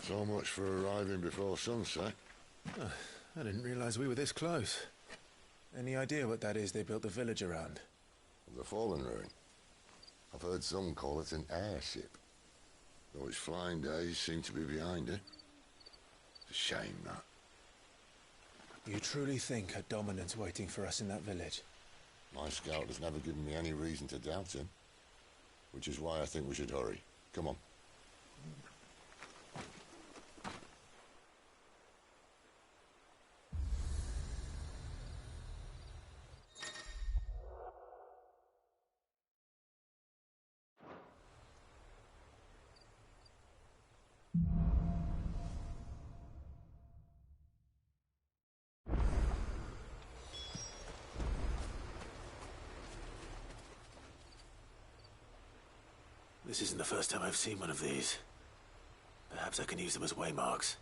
So much for arriving before sunset. Oh, I didn't realize we were this close. Any idea what that is they built the village around? The Fallen Ruin. I've heard some call it an airship. Though its flying days seem to be behind it. It's a shame, that. You truly think a dominant's waiting for us in that village? My scout has never given me any reason to doubt him. Which is why I think we should hurry. Come on. This isn't the first time I've seen one of these. Perhaps I can use them as waymarks.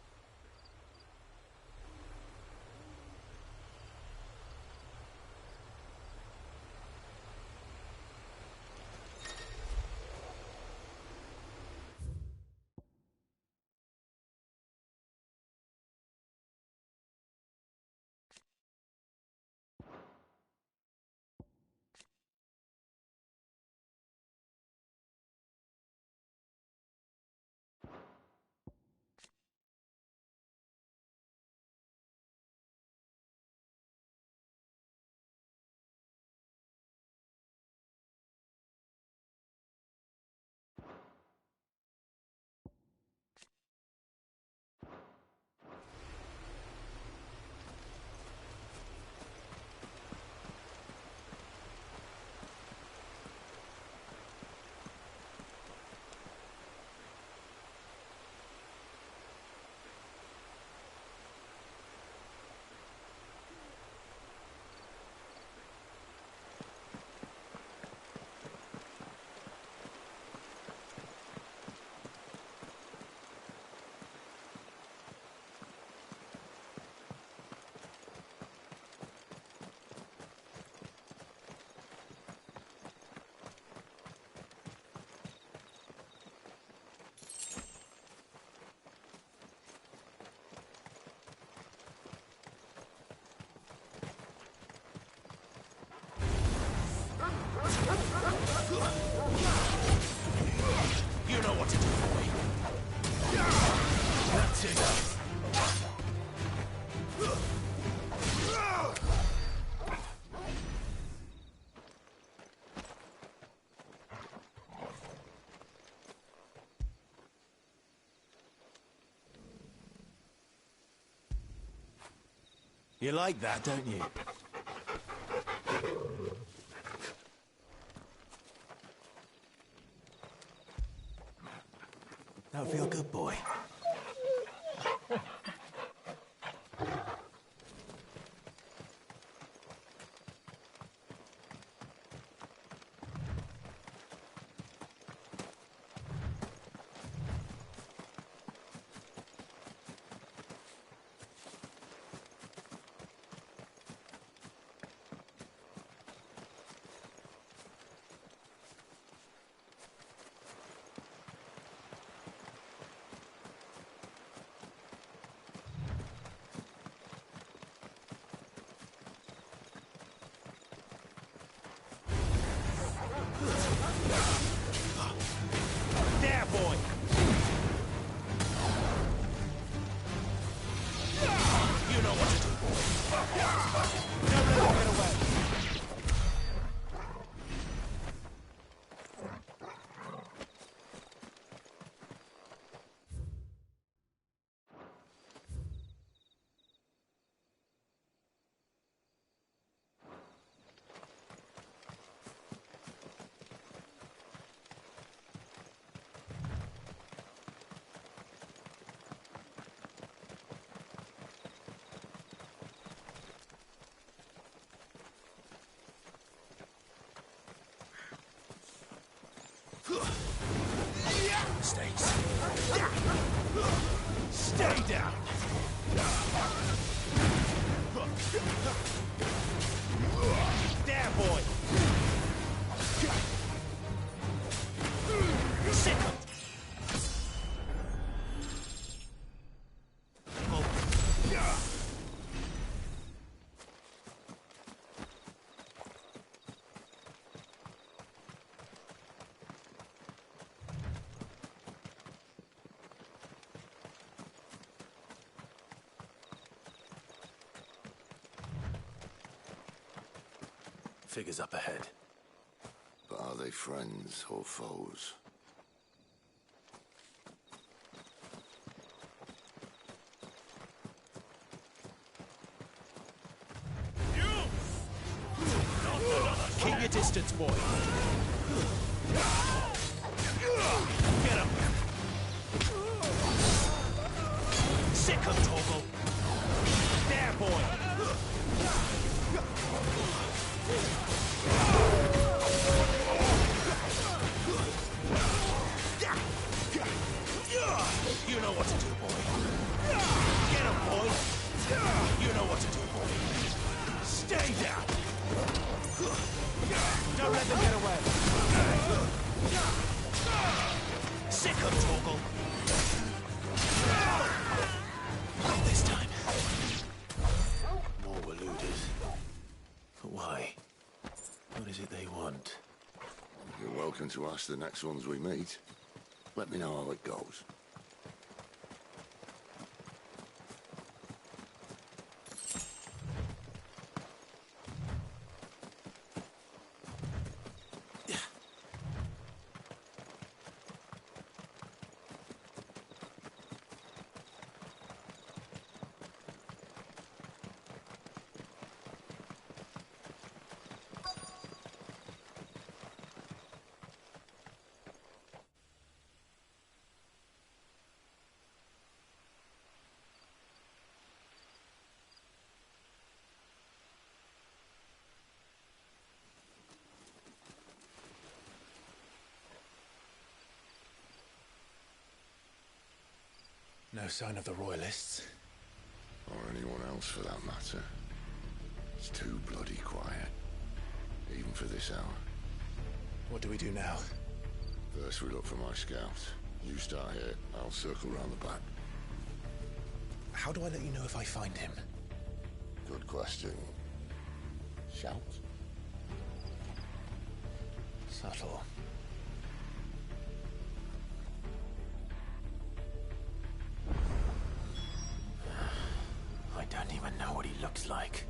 You know what to do, boy. That's it. You like that, don't you? That'll feel good, boy. There, boy. You know what to do, boy. Don't let him get away. Mistakes. Stay down. There, boy. Sit. Figures up ahead. But are they friends or foes? Keep your distance, boy. Get him. Sick him, Torgal. There, boy. You know what to do, boy. Get him, boy. You know what to do, boy. Stay down. Don't let them get away. Sick of Torgal. Not this time. More were looted. But why? What is it they want? You're welcome to ask the next ones we meet. Let me know how it goes. No sign of the Royalists. Or anyone else for that matter. It's too bloody quiet. Even for this hour. What do we do now? First we look for my scouts. You start here, I'll circle round the back. How do I let you know if I find him? Good question. Shout? Subtle. I don't even know what he looks like.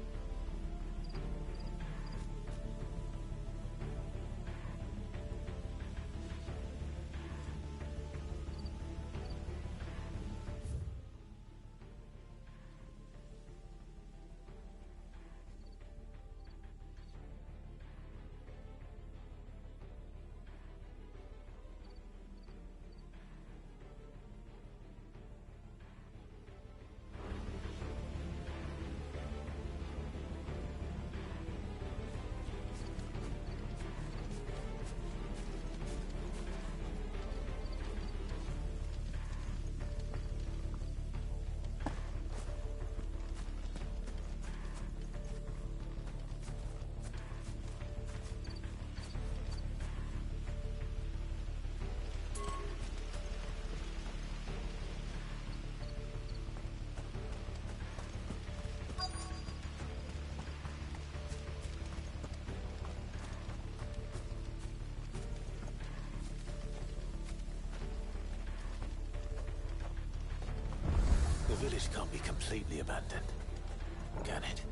The village can't be completely abandoned, can it?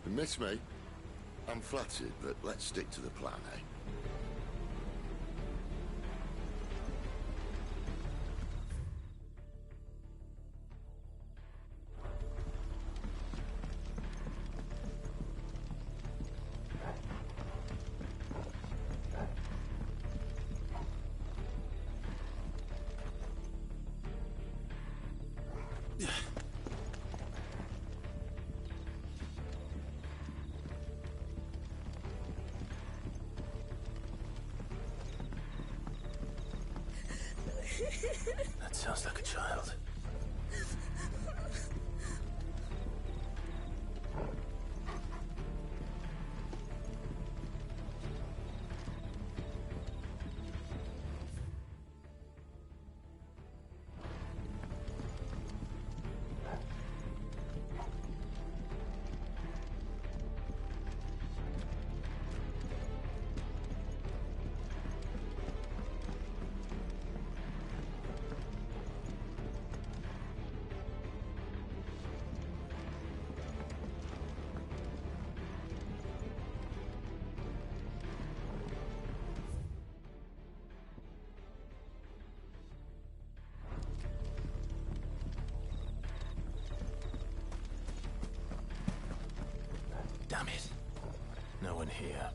Miss me? I'm flattered, but let's stick to the plan, eh? That sounds like a child. Damn it. No one here.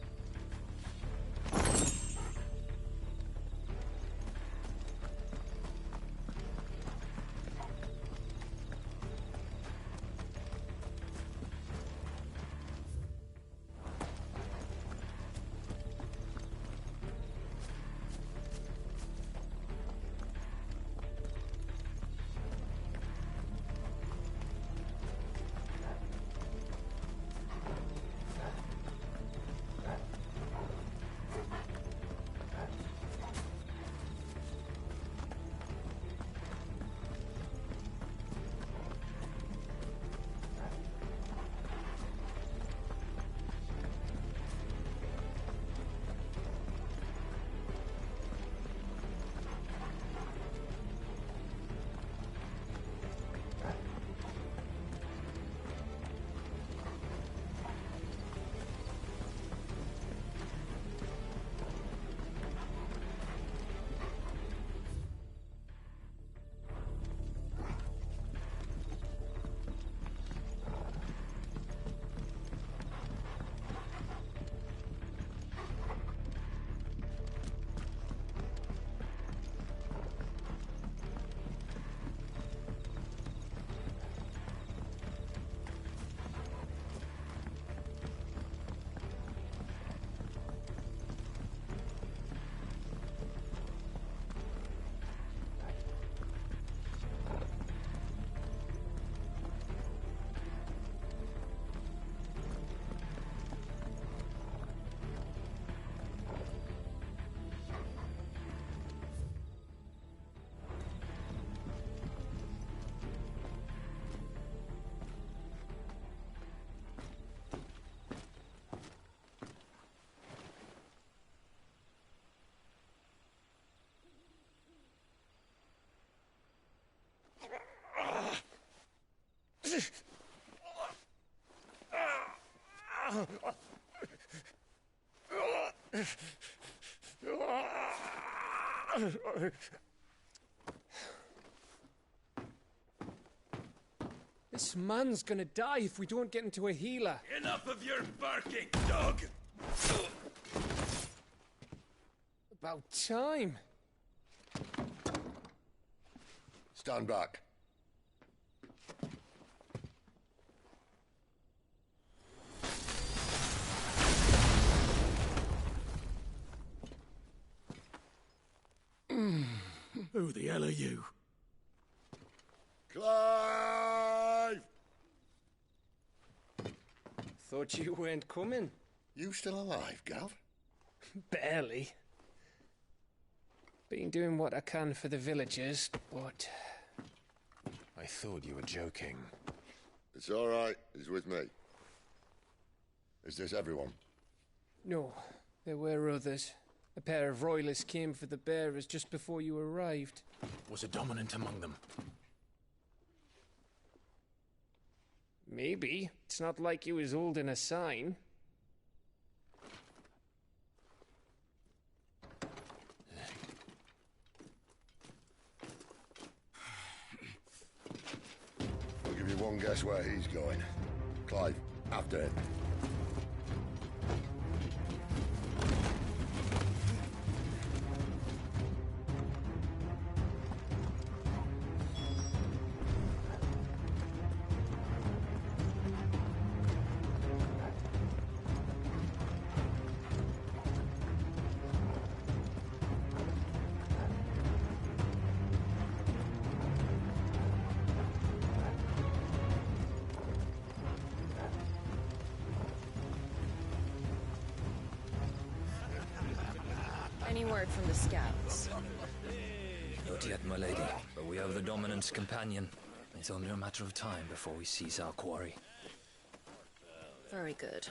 This man's gonna die if we don't get into a healer. Enough of your barking, dog! About time. Stand back. Who the hell are you? Clive! Thought you weren't coming. You still alive, Gav? Barely. Been doing what I can for the villagers, but... I thought you were joking. It's all right. He's with me. Is this everyone? No, there were others. A pair of royalists came for the bearers just before you arrived. Was a dominant among them? Maybe. It's not like he was holding a sign. I'll give you one guess where he's going. Clive, after him. Any word from the scouts? Not yet, my lady, but we have the dominant's companion. It's only a matter of time before we seize our quarry. Very good.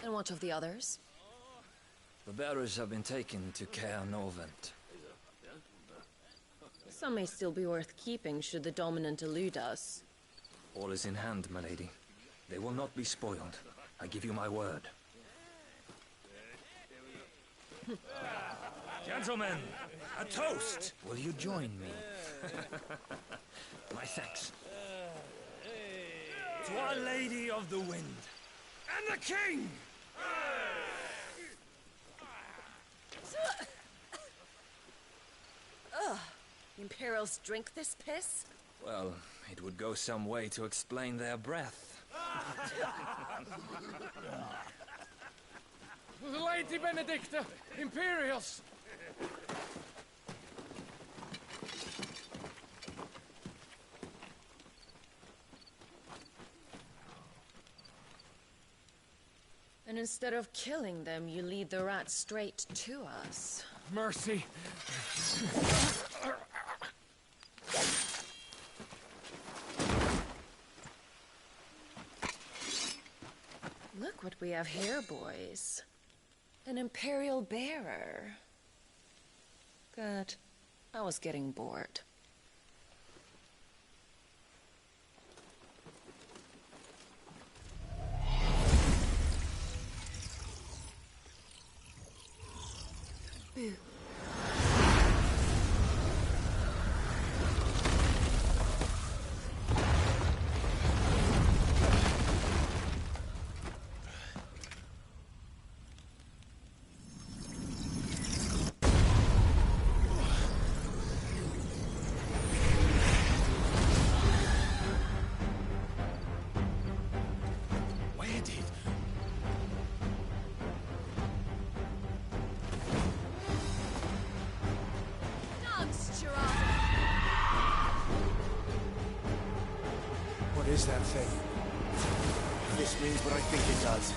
And what of the others? The bearers have been taken to Caer Novent. Some may still be worth keeping should the dominant elude us. All is in hand, my lady. They will not be spoiled. I give you my word. Gentlemen, a toast! Will you join me? My thanks. To Our Lady of the Wind, And the king! Ugh. Imperials drink this piss? Well, it would go some way to explain their breath. Lady Benedicta! Imperials! And instead of killing them, you lead the rats straight to us. Mercy! Look what we have here, boys. An Imperial bearer. Good. I was getting bored. Boo. What is that thing? This means what I think it does.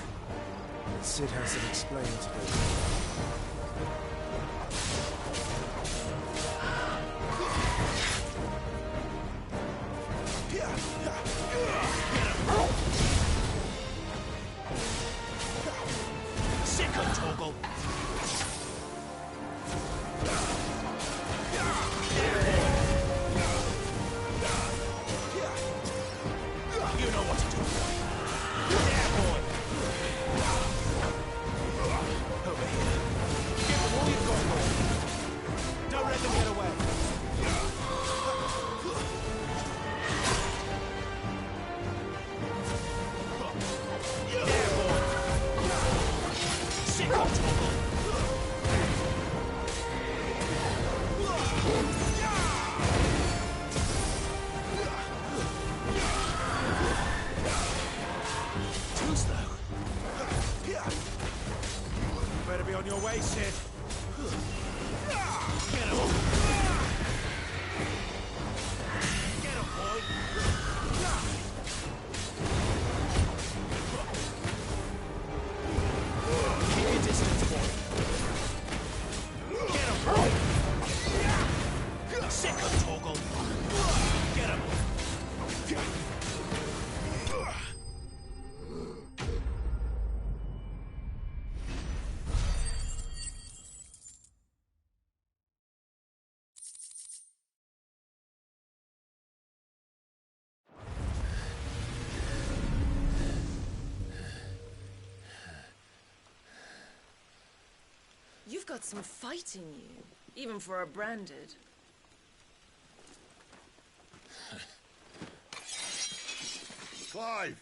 Sid has it explained to me. Sick of Toggle! You know what to do. Yeah, boy! Over here. Give them all you've got, boy. Don't let them get away. Yeah, boy! Sick of Toggle! Too slow. Better be on your way, Sid. Get him! Get him, boy! Keep your distance, boy. Get him, boy! Sick of Toggle! Get him! You've got some fight in you, even for a branded. Clive!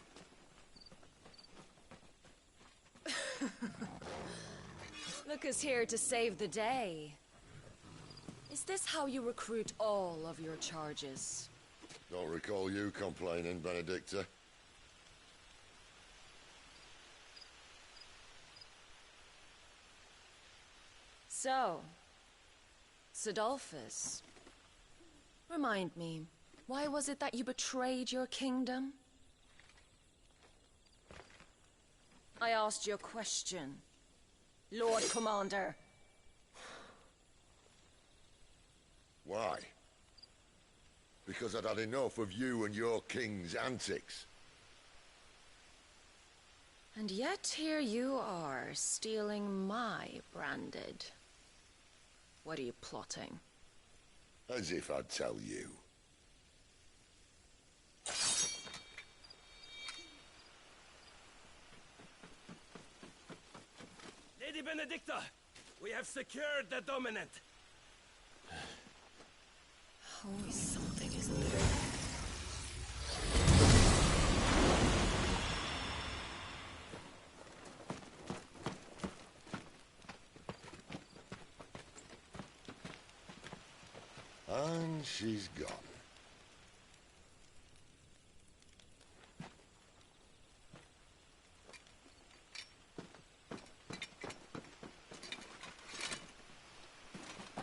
Look who's here to save the day. Is this how you recruit all of your charges? Don't recall you complaining, Benedicta. So, Sidolphus, remind me, why was it that you betrayed your kingdom? I asked you a question, Lord Commander. Why? Because I'd had enough of you and your king's antics. And yet here you are, stealing my branded. What are you plotting? As if I'd tell you. Lady Benedicta, we have secured the dominant. Always something, isn't there? And she's gone.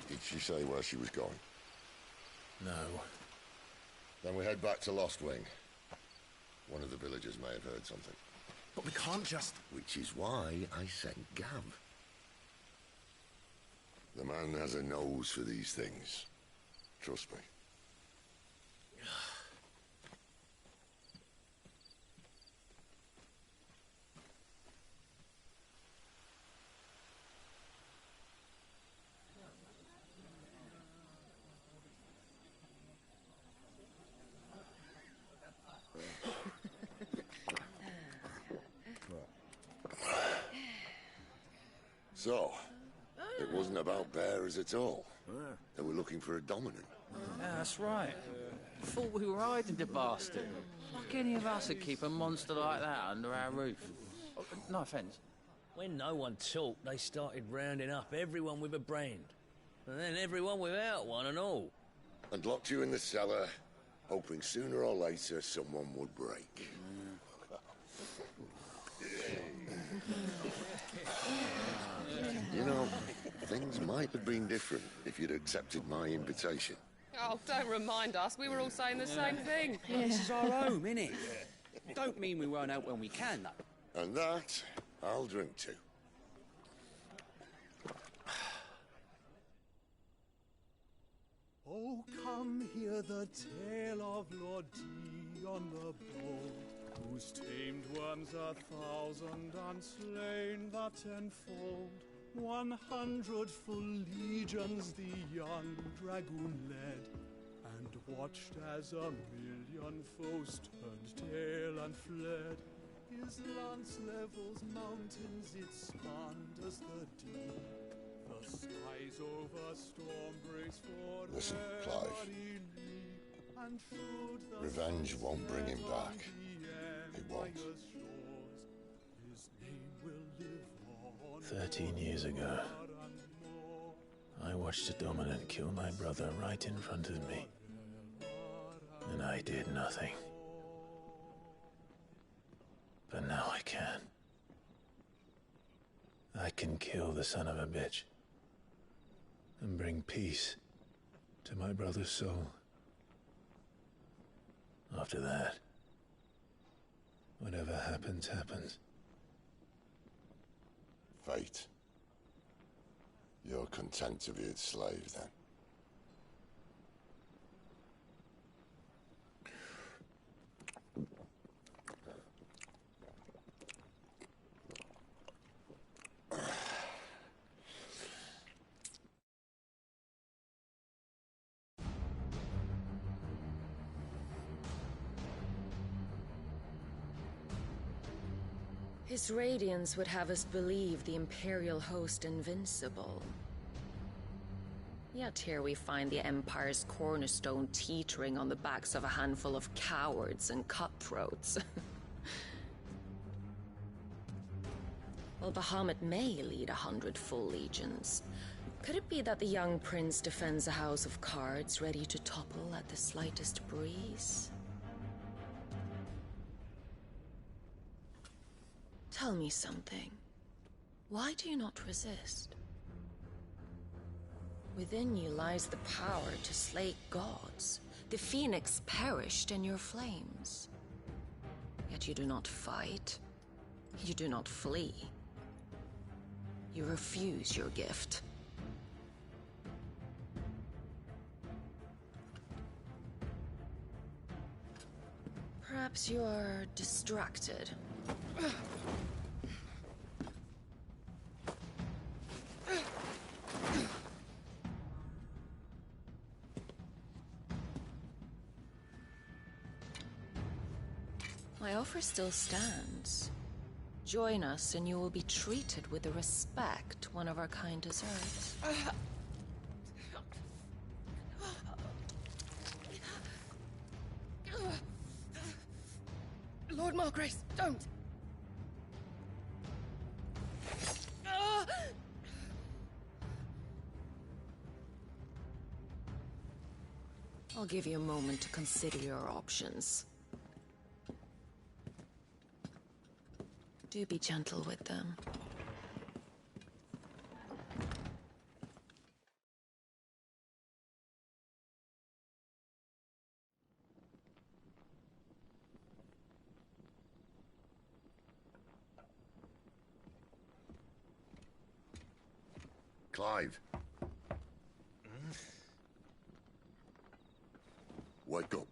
Did she say where she was going? No. Then we head back to Lost Wing. One of the villagers may have heard something. But we can't just... Which is why I sent Gav. The man has a nose for these things. Trust me. So, it wasn't about bearers at all. They were looking for a dominant. Yeah, that's right. Thought we were hiding the bastard. Like any of us would keep a monster like that under our roof. Oh, no offence. When no one talked, they started rounding up everyone with a brand. And then everyone without one and all. And locked you in the cellar, hoping sooner or later someone would break. You know, things might have been different if you'd accepted my invitation. Oh, don't remind us. We were all saying the same thing. This is our home, innit? Don't mean we won't help when we can, though. And that, I'll drink to. Oh, come hear the tale of Lord Dion the Bold, whose tamed worms 1,000 and slain the tenfold. 100 full legions the young dragoon led, and watched as 1,000,000 foes turned tail and fled. His lance levels mountains, it spanned as the deep. The skies over storm breaks for Listen, Clive. and through the Revenge won't bring him back. It won't. His name will live on 13 years ago, I watched a dominant kill my brother right in front of me. And I did nothing. But now I can. I can kill the son of a bitch. And bring peace to my brother's soul. After that, whatever happens, happens. Fate. You're content to be its slave, then? His radiance would have us believe the Imperial host invincible. Yet here we find the Empire's cornerstone teetering on the backs of a handful of cowards and cutthroats. Well, Bahamut may lead 100 full legions. Could it be that the young prince defends a house of cards ready to topple at the slightest breeze? Tell me something. Why do you not resist? Within you lies the power to slay gods. The phoenix perished in your flames. Yet you do not fight. You do not flee. You refuse your gift. Perhaps you are distracted. My offer still stands. Join us and you will be treated with the respect one of our kind deserves. Lord Margrace, don't! I'll give you a moment to consider your options. Do be gentle with them. Clive. Wake up.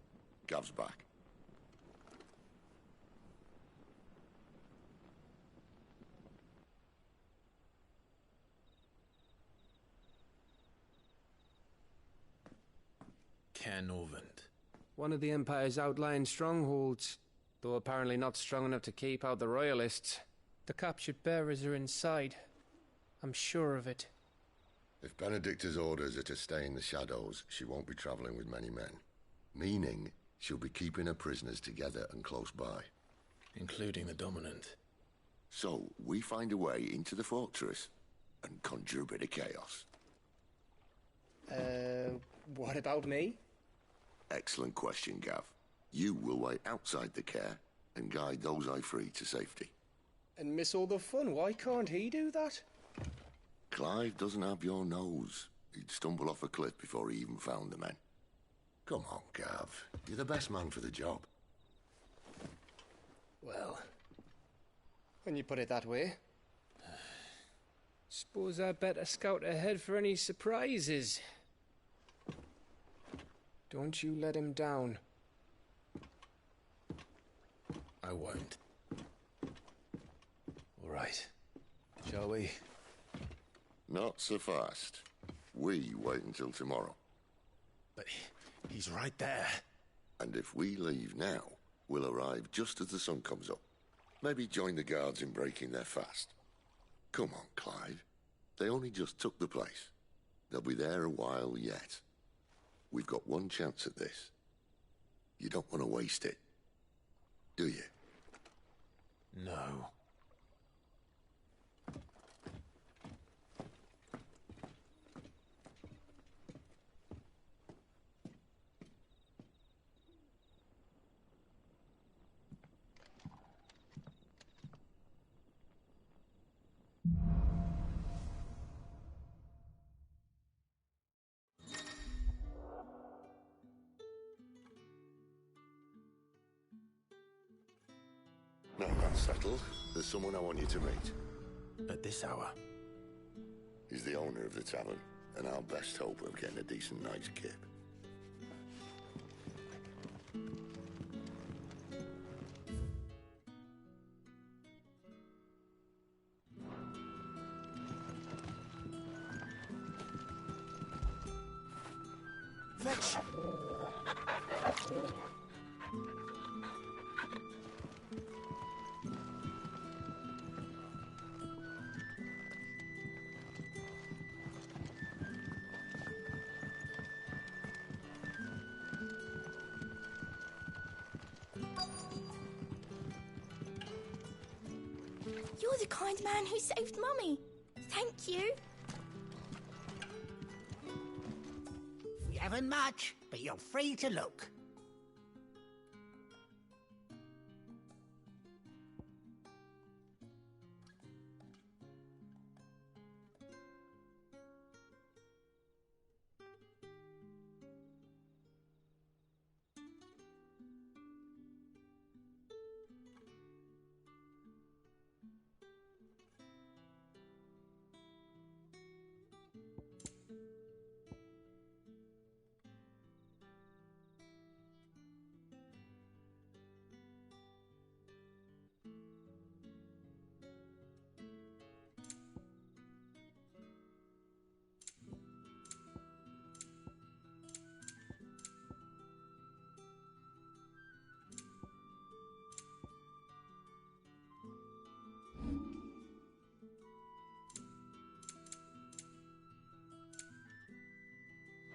Gav's back. Canovant. One of the Empire's outlying strongholds, though apparently not strong enough to keep out the Royalists. The captured bearers are inside. I'm sure of it. If Benedicta's orders are to stay in the shadows, she won't be traveling with many men. Meaning, she'll be keeping her prisoners together and close by. Including the Dominant. So, we find a way into the fortress and conjure a bit of chaos. What about me? Excellent question, Gav. You will wait outside the care and guide those I free to safety. And miss all the fun. Why can't he do that? Clive doesn't have your nose. He'd stumble off a cliff before he even found the men. Come on, Gav. You're the best man for the job. Well, when you put it that way. Suppose I better scout ahead for any surprises. Don't you let him down. I won't. All right. Shall we? Not so fast. We wait until tomorrow. But he's right there. And if we leave now, we'll arrive just as the sun comes up. Maybe join the guards in breaking their fast. Come on, Clive. They only just took the place. They'll be there a while yet. We've got one chance at this. You don't want to waste it, do you? No. Now that's settled. There's someone I want you to meet. At this hour? He's the owner of the tavern, and our best hope of getting a decent night's kip. Fetch! You're the kind man who saved Mummy. Thank you. We haven't much, but you're free to look.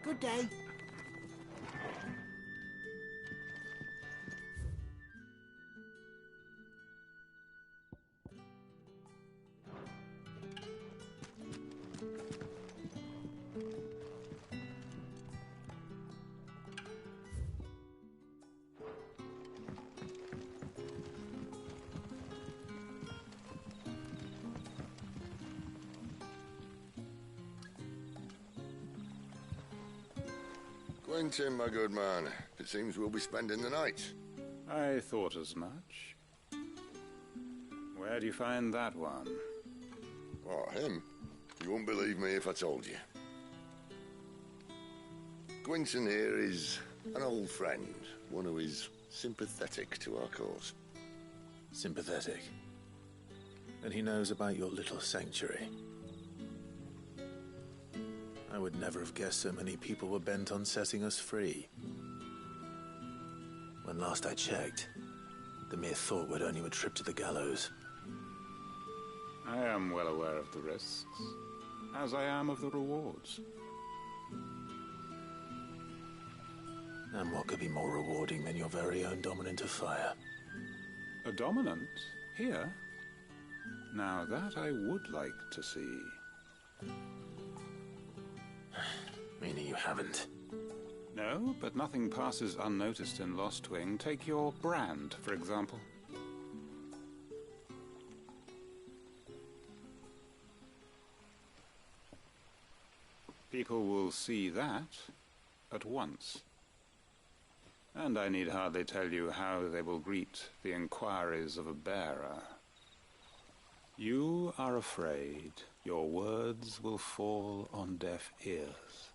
Good day. Wellington, my good man. It seems we'll be spending the night. I thought as much. Where do you find that one? What, him? You wouldn't believe me if I told you. Gwynson here is an old friend, one who is sympathetic to our cause. Sympathetic? And he knows about your little sanctuary. I would never have guessed so many people were bent on setting us free. When last I checked, the mere thought would earn you a trip to the gallows. I am well aware of the risks, as I am of the rewards. And what could be more rewarding than your very own dominant of fire? A dominant? Here? Now that I would like to see. Meaning you haven't? No, but nothing passes unnoticed in Lost Wing. Take your brand, for example. People will see that at once. And I need hardly tell you how they will greet the inquiries of a bearer. You are afraid your words will fall on deaf ears,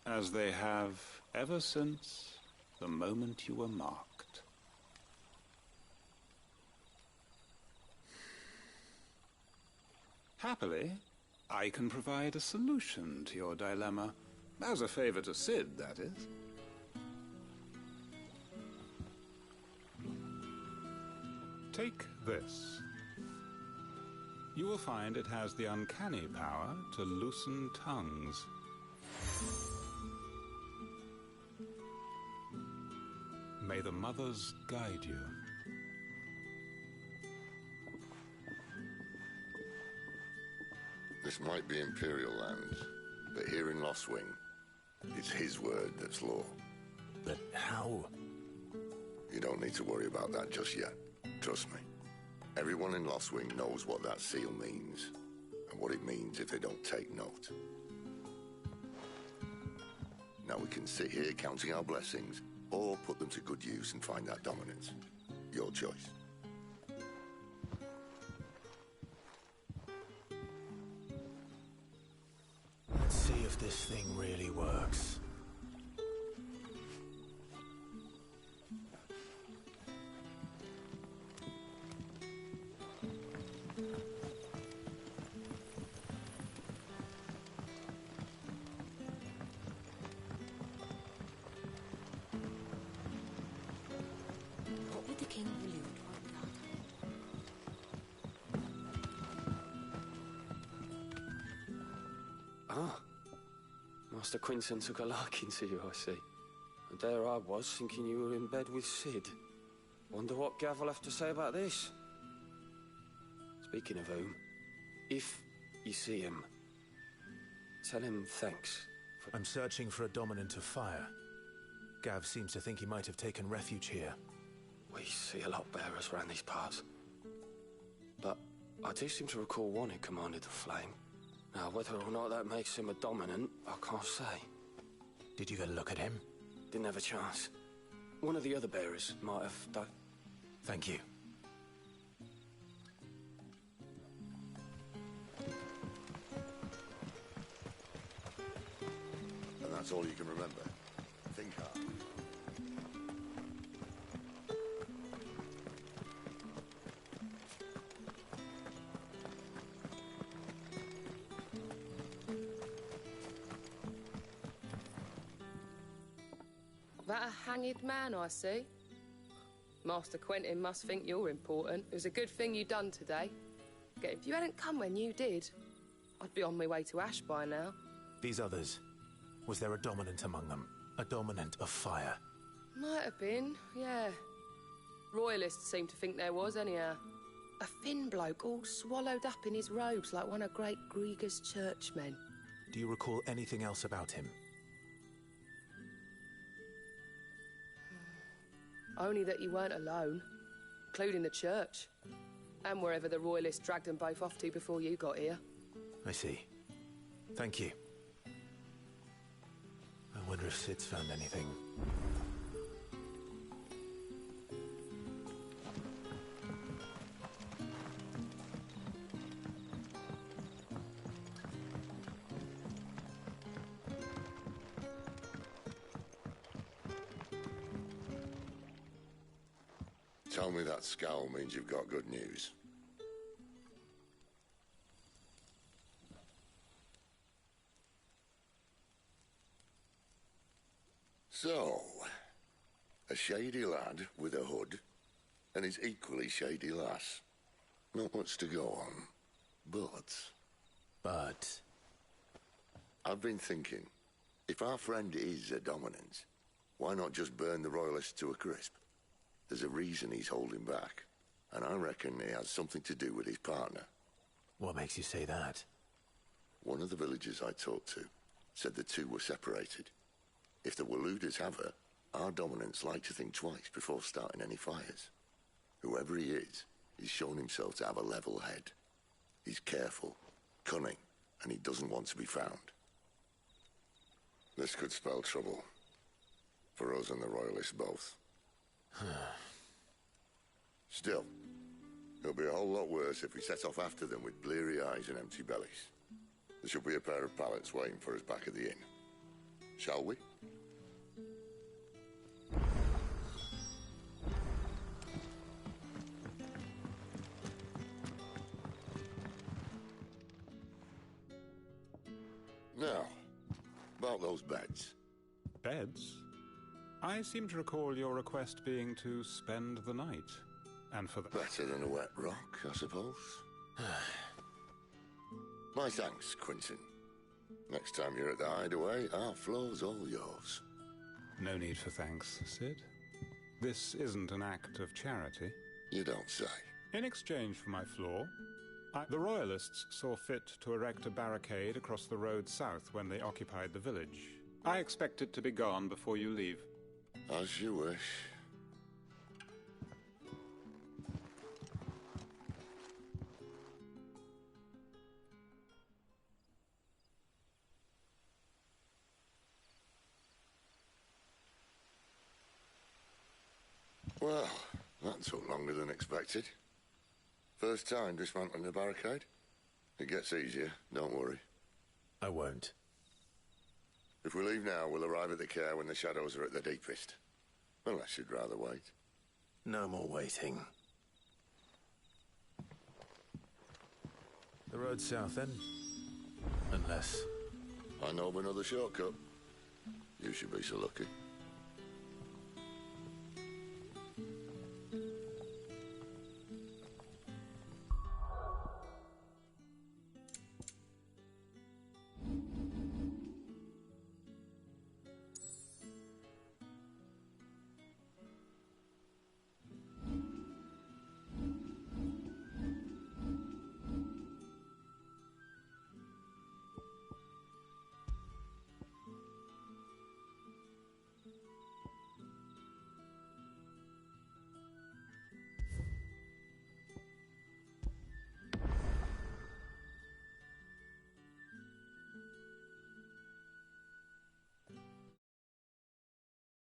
as they have ever since the moment you were marked. Happily, I can provide a solution to your dilemma, as a favor to Sid, that is. Take this. You will find it has the uncanny power to loosen tongues. May the mothers guide you. This might be Imperial land, but here in Lost Wing, it's his word that's law. But how? You don't need to worry about that just yet. Trust me. Everyone in Lost Wing knows what that seal means, and what it means if they don't take note. Now we can sit here counting our blessings, or put them to good use and find that dominance. Your choice. Let's see if this thing really works. What would the king of Lude want, Ah. Master Quinton took a liking to you, I see. And there I was, thinking you were in bed with Sid. Wonder what Gav will have to say about this. Speaking of whom, if you see him, tell him thanks for... I'm searching for a dominant of fire. Gav seems to think he might have taken refuge here. We see a lot bearers around these parts. But I do seem to recall one who commanded the flame. Now, whether or not that makes him a dominant, I can't say. Did you get a look at him? Didn't have a chance. One of the other bearers might have done. Thank you. And that's all you can remember. Think hard. That a hanged man, I see. Master Quentin must think you're important. It was a good thing you done today. If you hadn't come when you did, I'd be on my way to Ash by now. These others, was there a dominant among them? A dominant of fire? Might have been, yeah. Royalists seem to think there was, anyhow. A thin bloke all swallowed up in his robes like one of Great Grieger's churchmen. Do you recall anything else about him? Only that you weren't alone, including the church. And wherever the Royalists dragged them both off to before you got here. I see. Thank you. I Wonder if Sid's found anything. Tell me that scowl means you've got good news. So, a shady lad with a hood, and his equally shady lass. Not much to go on, but... I've been thinking, if our friend is a dominant, why not just burn the Royalists to a crisp? There's a reason he's holding back, and I reckon he has something to do with his partner. What makes you say that? One of the villagers I talked to said the two were separated. If the Waluders have her, our dominants like to think twice before starting any fires. Whoever he is, he's shown himself to have a level head. He's careful, cunning, and he doesn't want to be found. This could spell trouble. For us and the Royalists both. Still, it'll be a whole lot worse if we set off after them with bleary eyes and empty bellies. There should be a pair of pallets waiting for us back at the inn. Shall we? Now, about those beds. Beds? I seem to recall your request being to spend the night. And for the... Better than a wet rock, I suppose. My thanks, Quinton. Next time you're at the hideaway, our floor's all yours. No need for thanks, Sid. This isn't an act of charity. You don't say. In exchange for my floor, the Royalists saw fit to erect a barricade across the road south when they occupied the village. I expect it to be gone before you leave. As you wish. Well, that took longer than expected. First time dismantling the barricade? It gets easier, don't worry. I won't. If we leave now, we'll arrive at the care when the shadows are at their deepest. Unless you'd rather wait. No more waiting. The road south, then? Unless... I know of another shortcut. You should be so lucky.